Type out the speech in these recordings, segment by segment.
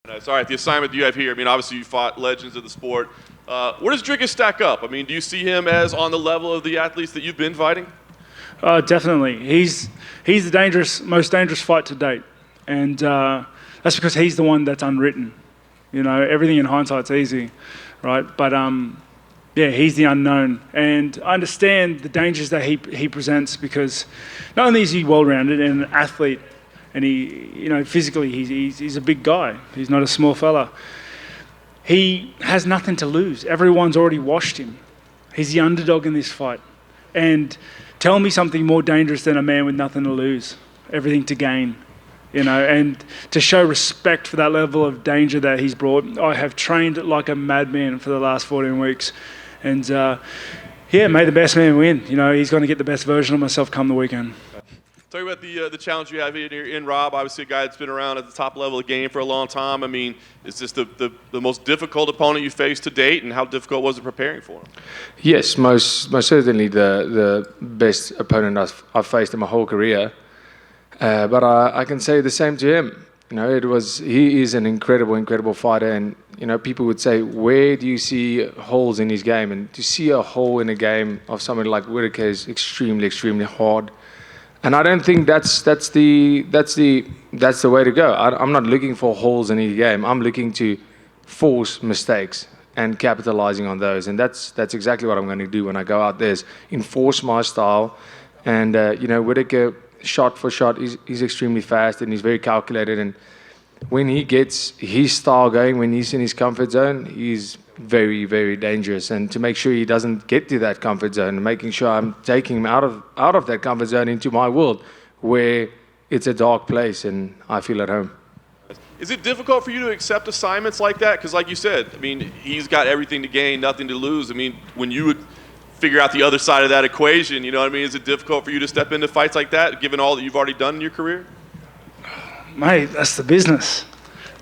It's all right. The assignment you have here, I mean, obviously you fought legends of the sport. Where does Dricus stack up? I mean, do you see him as on the level of the athletes that you've been fighting? Definitely. He's the most dangerous fight to date. And that's because he's the one that's unwritten. You know, everything in hindsight's easy, right? But yeah, he's the unknown. And I understand the dangers that he presents because not only is he well-rounded and an athlete, and physically he's a big guy. He's not a small fella. He has nothing to lose. Everyone's already washed him. He's the underdog in this fight. And tell me something more dangerous than a man with nothing to lose, everything to gain. And to show respect for that level of danger that he's brought. I have trained like a madman for the last 14 weeks. And may the best man win. He's going to get the best version of myself come the weekend. Talk about the challenge you have here in Rob. Obviously, a guy that's been around at the top level of the game for a long time. I mean, is this the most difficult opponent you faced to date, and how difficult was it preparing for him? Yes, most certainly the best opponent I've faced in my whole career. But I can say the same to him. He is an incredible fighter, and people would say, where do you see holes in his game? And to see a hole in a game of somebody like Whittaker is extremely hard. And I don't think that's the way to go. I'm not looking for holes in his game. I'm looking to force mistakes and capitalizing on those. And that's exactly what I'm going to do when I go out there, is enforce my style. And Whittaker, shot for shot, he's extremely fast and he's very calculated. And when he gets his style going, when he's in his comfort zone, he's very dangerous. And to make sure he doesn't get to that comfort zone, making sure I'm taking him out of that comfort zone into my world where it's a dark place and I feel at home. Is it difficult for you to accept assignments like that? Because like you said, I mean, he's got everything to gain, nothing to lose. I mean, when you would figure out the other side of that equation, is it difficult for you to step into fights like that, given all that you've already done in your career? Mate, that's the business.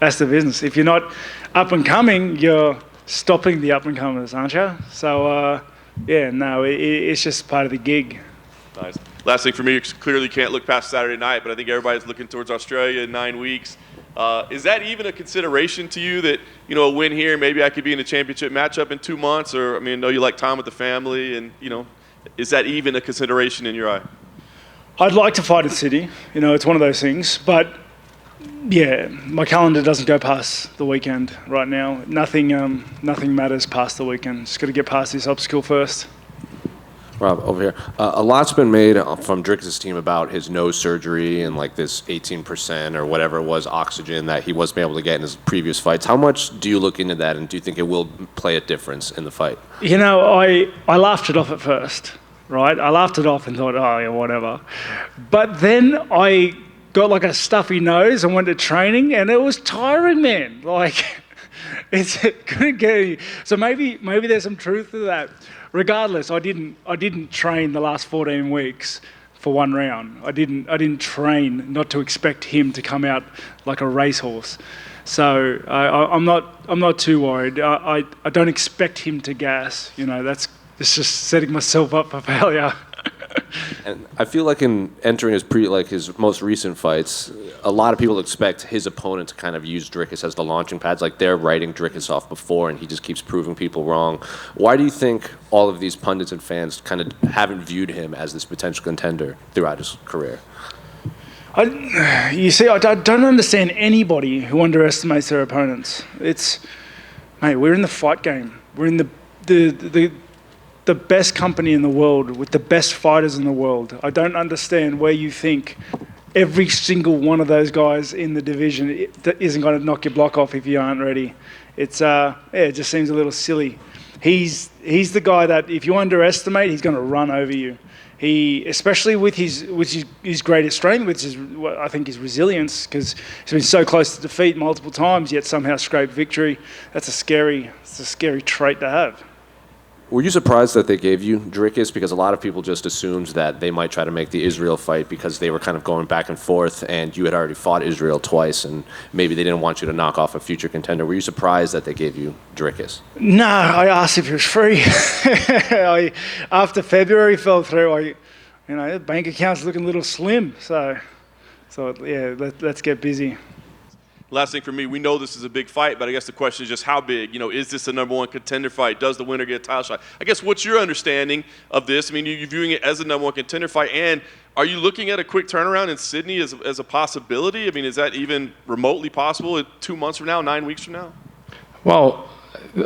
If you're not up and coming, you're stopping the up and comers, aren't you? So, it's just part of the gig. Nice. Last thing for me, clearly can't look past Saturday night, but I think everybody's looking towards Australia in 9 weeks. Is that even a consideration to you that, a win here, maybe I could be in a championship matchup in 2 months? Or, I know you like time with the family, and, is that even a consideration in your eye? I'd like to fight in Sydney. It's one of those things. But, yeah, my calendar doesn't go past the weekend right now. Nothing matters past the weekend. Just got to get past this obstacle first. Rob, over here. A lot's been made from Dricus' team about his nose surgery and like this 18% or whatever it was oxygen that he wasn't able to get in his previous fights. How much do you look into that, and do you think it will play a difference in the fight? I laughed it off at first, right? I laughed it off and thought, oh, yeah, whatever. But then I got like a stuffy nose and went to training, and it was tiring, man. Like, it couldn't get any. So maybe there's some truth to that. Regardless, I didn't train the last 14 weeks for one round. I didn't train not to expect him to come out like a racehorse. So I'm not too worried. I don't expect him to gas. That's just setting myself up for failure. And I feel like in entering his most recent fights, a lot of people expect his opponent to kind of use Dricus as the launching pads, like they're writing Dricus off before, and he just keeps proving people wrong. Why do you think all of these pundits and fans kind of haven't viewed him as this potential contender throughout his career? I don't understand anybody who underestimates their opponents. We're in the fight game. We're in the best company in the world with the best fighters in the world. I don't understand where you think every single one of those guys in the division isn't going to knock your block off if you aren't ready. It just seems a little silly. He's the guy that if you underestimate, he's going to run over you. Especially with his greatest strength, which is I think his resilience, because he's been so close to defeat multiple times, yet somehow scraped victory. It's a scary trait to have. Were you surprised that they gave you Dricus? Because a lot of people just assumed that they might try to make the Israel fight because they were kind of going back and forth, and you had already fought Israel twice, and maybe they didn't want you to knock off a future contender. Were you surprised that they gave you Dricus? No, I asked if it was free. After February fell through, the bank account's looking a little slim. So yeah, let's get busy. Last thing for me, we know this is a big fight, but I guess the question is just how big? Is this a number one contender fight? Does the winner get a title shot? I guess what's your understanding of this? I mean, you're viewing it as a number one contender fight, and are you looking at a quick turnaround in Sydney as a possibility? I mean, is that even remotely possible 2 months from now, 9 weeks from now? Well,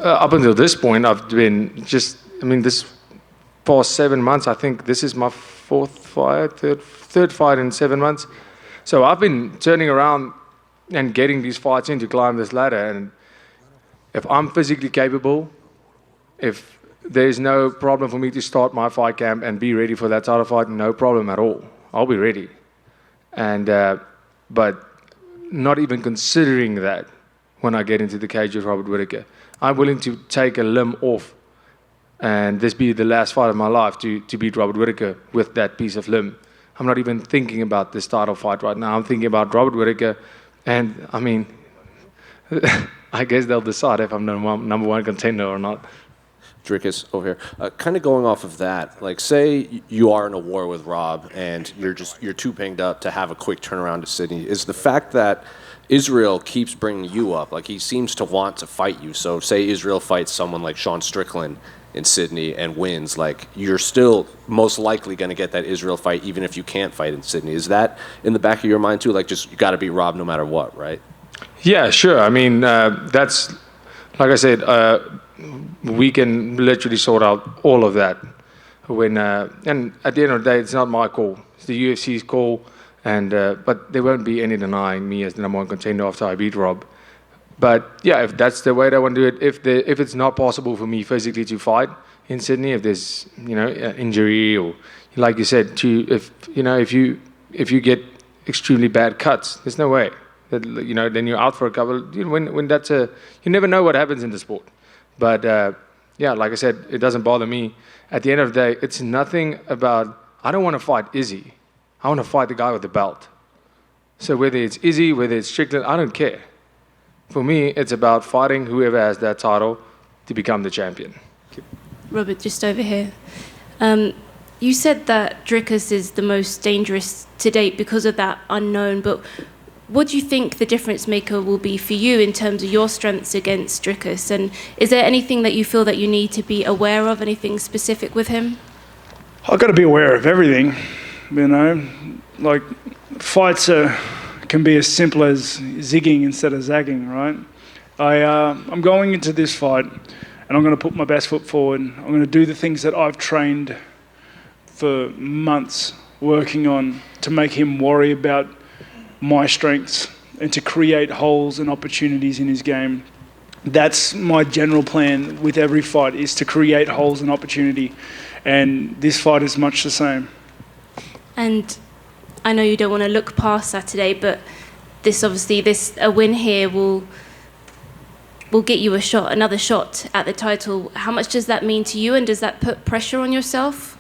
up until this point, I've been this past 7 months, I think this is my third fight in 7 months. So I've been turning around and getting these fights in to climb this ladder. And if I'm physically capable, if there's no problem for me to start my fight camp and be ready for that title fight, no problem at all. I'll be ready. And but not even considering that when I get into the cage with Robert Whittaker, I'm willing to take a limb off and this be the last fight of my life to beat Robert Whittaker with that piece of limb. I'm not even thinking about this title fight right now. I'm thinking about Robert Whittaker. And, I mean, I guess they'll decide if I'm number one contender or not. Dricus, over here. Kind of going off of that, like, say you are in a war with Rob and you're too banged up to have a quick turnaround to Sydney. Is the fact that Israel keeps bringing you up, like he seems to want to fight you. So say Israel fights someone like Sean Strickland in Sydney and wins, like you're still most likely going to get that Israel fight even if you can't fight in Sydney. Is that in the back of your mind too? Like just you got to beat Rob no matter what, right? Yeah, sure. I mean, that's, like I said, we can literally sort out all of that. And at the end of the day, it's not my call. It's the UFC's call. And but there won't be any denying me as the number one contender after I beat Rob. But yeah, if that's the way they want to do it, if it's not possible for me physically to fight in Sydney, if there's injury or like you said, if you get extremely bad cuts, there's no way that then you're out for a couple. When that's you never know what happens in the sport. But yeah, like I said, it doesn't bother me. At the end of the day, it's nothing about. I don't want to fight Izzy. I want to fight the guy with the belt. So whether it's Izzy, whether it's Strickland, I don't care. For me, it's about fighting whoever has that title to become the champion. Robert, just over here. You said that Dricus is the most dangerous to date because of that unknown, but what do you think the difference maker will be for you in terms of your strengths against Dricus? And is there anything that you feel that you need to be aware of, anything specific with him? I've got to be aware of everything, like fights can be as simple as zigging instead of zagging, right? I'm going into this fight and I'm going to put my best foot forward. I'm going to do the things that I've trained for months working on to make him worry about my strengths and to create holes and opportunities in his game. That's my general plan with every fight, is to create holes and opportunity. And this fight is much the same. And I know you don't want to look past Saturday, but a win here will get you another shot at the title. How much does that mean to you, and does that put pressure on yourself?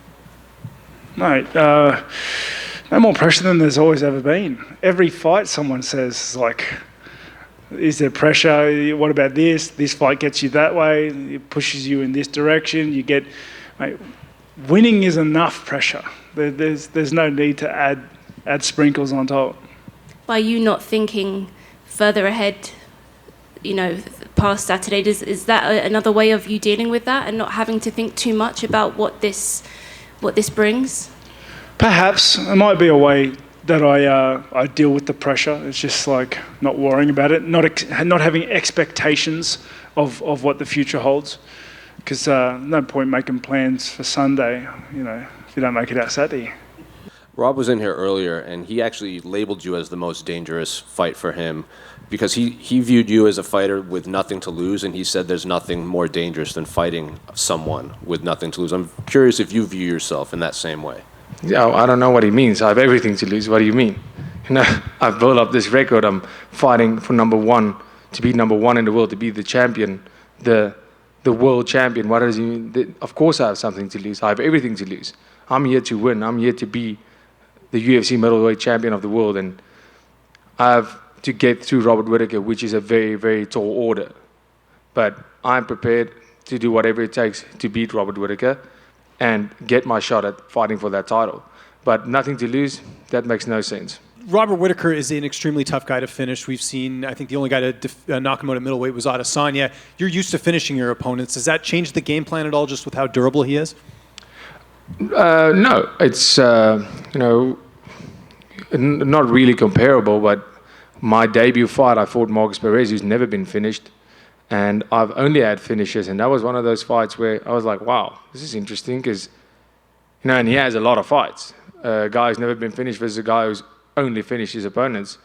Mate, no more pressure than there's always ever been. Every fight someone says, like, is there pressure? What about this? This fight gets you that way. It pushes you in this direction. You get, mate, winning is enough pressure. There's no need to add sprinkles on top. By you not thinking further ahead, past Saturday, is that another way of you dealing with that and not having to think too much about what this brings? Perhaps it might be a way that I deal with the pressure. It's just like not worrying about it, not having expectations of what the future holds. Because no point making plans for Sunday, if you don't make it out Saturday. Rob was in here earlier, and he actually labeled you as the most dangerous fight for him because he viewed you as a fighter with nothing to lose, and he said there's nothing more dangerous than fighting someone with nothing to lose. I'm curious if you view yourself in that same way. Yeah, I don't know what he means. I have everything to lose. What do you mean? I've built up this record. I'm fighting for number one, to be number one in the world, to be the champion, the world champion. What does he mean? Of course I have something to lose. I have everything to lose. I'm here to win. I'm here to be the UFC middleweight champion of the world, and I have to get through Robert Whittaker, which is a very, very tall order. But I'm prepared to do whatever it takes to beat Robert Whittaker and get my shot at fighting for that title. But nothing to lose, that makes no sense. Robert Whittaker is an extremely tough guy to finish. We've seen, I think the only guy to knock him out at middleweight was Adesanya. You're used to finishing your opponents. Does that change the game plan at all, just with how durable he is? No, it's not really comparable. But my debut fight, I fought Marcus Perez, who's never been finished, and I've only had finishes, and that was one of those fights where I was like, wow, this is interesting, because and he has a lot of fights. A guy who's never been finished versus a guy who's only finished his opponents,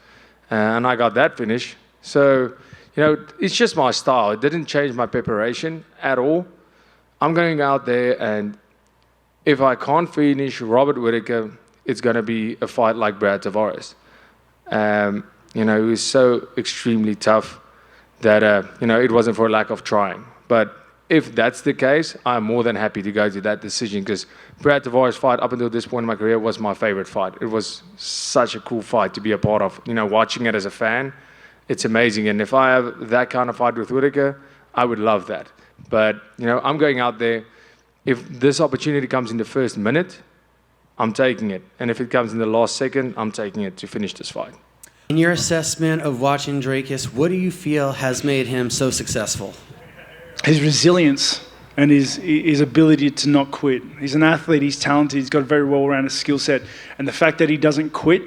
and I got that finish. So, it's just my style. It didn't change my preparation at all. I'm going out there, and if I can't finish Robert Whittaker, it's going to be a fight like Brad Tavares. He's so extremely tough that, it wasn't for a lack of trying. But if that's the case, I'm more than happy to go to that decision, because Brad Tavares' fight up until this point in my career was my favorite fight. It was such a cool fight to be a part of. Watching it as a fan, it's amazing. And if I have that kind of fight with Whittaker, I would love that. But, I'm going out there. If this opportunity comes in the first minute, I'm taking it. And if it comes in the last second, I'm taking it to finish this fight. In your assessment of watching Dricus, what do you feel has made him so successful? His resilience and his ability to not quit. He's an athlete, he's talented, he's got a very well-rounded skill set, and the fact that he doesn't quit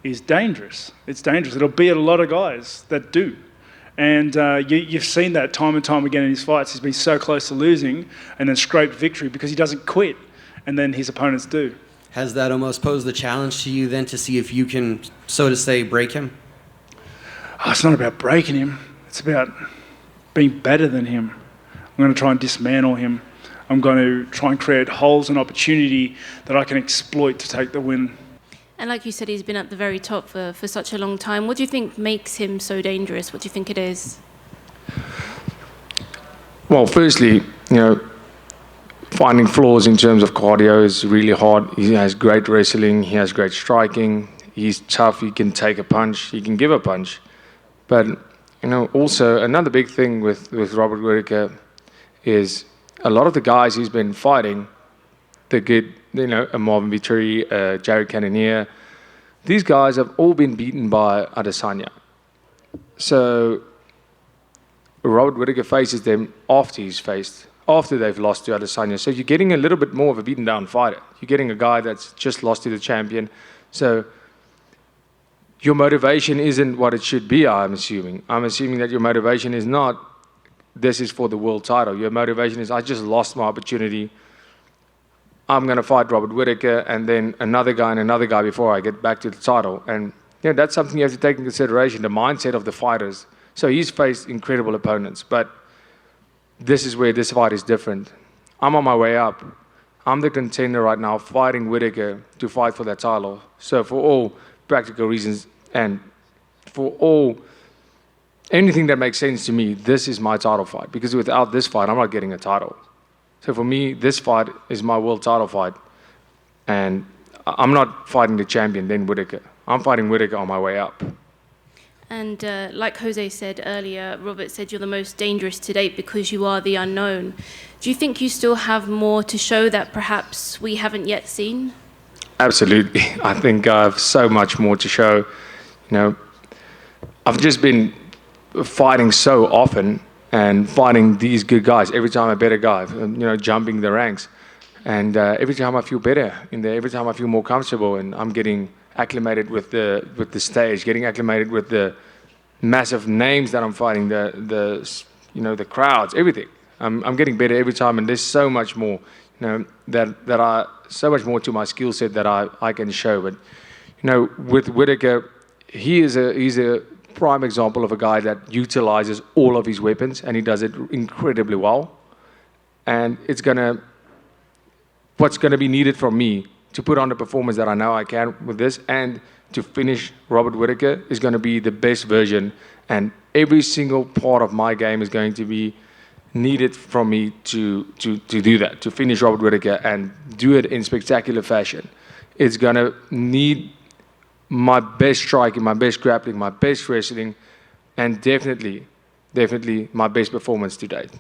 is dangerous. It's dangerous. It'll beat a lot of guys that do. And you've seen that time and time again in his fights. He's been so close to losing and then scraped victory because he doesn't quit, and then his opponents do. Has that almost posed the challenge to you then to see if you can, so to say, break him? Oh, it's not about breaking him. It's about being better than him. I'm going to try and dismantle him. I'm going to try and create holes and opportunity that I can exploit to take the win. And like you said, he's been at the very top for such a long time. What do you think makes him so dangerous? What do you think it is? Well, firstly, finding flaws in terms of cardio is really hard. He has great wrestling. He has great striking. He's tough. He can take a punch. He can give a punch. But, also another big thing with Robert Whittaker is a lot of the guys he's been fighting, the good, a Marvin Vittori, Jared Cannonier, these guys have all been beaten by Adesanya. So Robert Whittaker faces them after they've lost to Adesanya. So you're getting a little bit more of a beaten down fighter. You're getting a guy that's just lost to the champion. So your motivation isn't what it should be, I'm assuming. I'm assuming that your motivation is not, this is for the world title. Your motivation is, I just lost my opportunity. I'm going to fight Robert Whittaker and then another guy before I get back to the title. And that's something you have to take into consideration, the mindset of the fighters. So he's faced incredible opponents, but this is where this fight is different. I'm on my way up. I'm the contender right now, fighting Whittaker to fight for that title. So for all practical reasons and for anything that makes sense to me, this is my title fight. Because without this fight, I'm not getting a title. So for me, this fight is my world title fight. And I'm not fighting the champion, then Whittaker. I'm fighting Whittaker on my way up. And like Jose said earlier, Robert said you're the most dangerous to date because you are the unknown. Do you think you still have more to show that perhaps we haven't yet seen? Absolutely. I think I have so much more to show. I've just been fighting so often and fighting these good guys. Every time a better guy, jumping the ranks. And every time I feel better in there, every time I feel more comfortable, and I'm getting acclimated with the stage, getting acclimated with the massive names that I'm fighting, the crowds, everything. I'm getting better every time, and there's so much more, so much more to my skill set that I can show. But with Whittaker, he's a prime example of a guy that utilizes all of his weapons, and he does it incredibly well. And what's gonna be needed from me to put on the performance that I know I can with this and to finish Robert Whittaker is going to be the best version, and every single part of my game is going to be needed from me to do that, to finish Robert Whittaker and do it in spectacular fashion. It's going to need my best striking, my best grappling, my best wrestling, and definitely my best performance to date.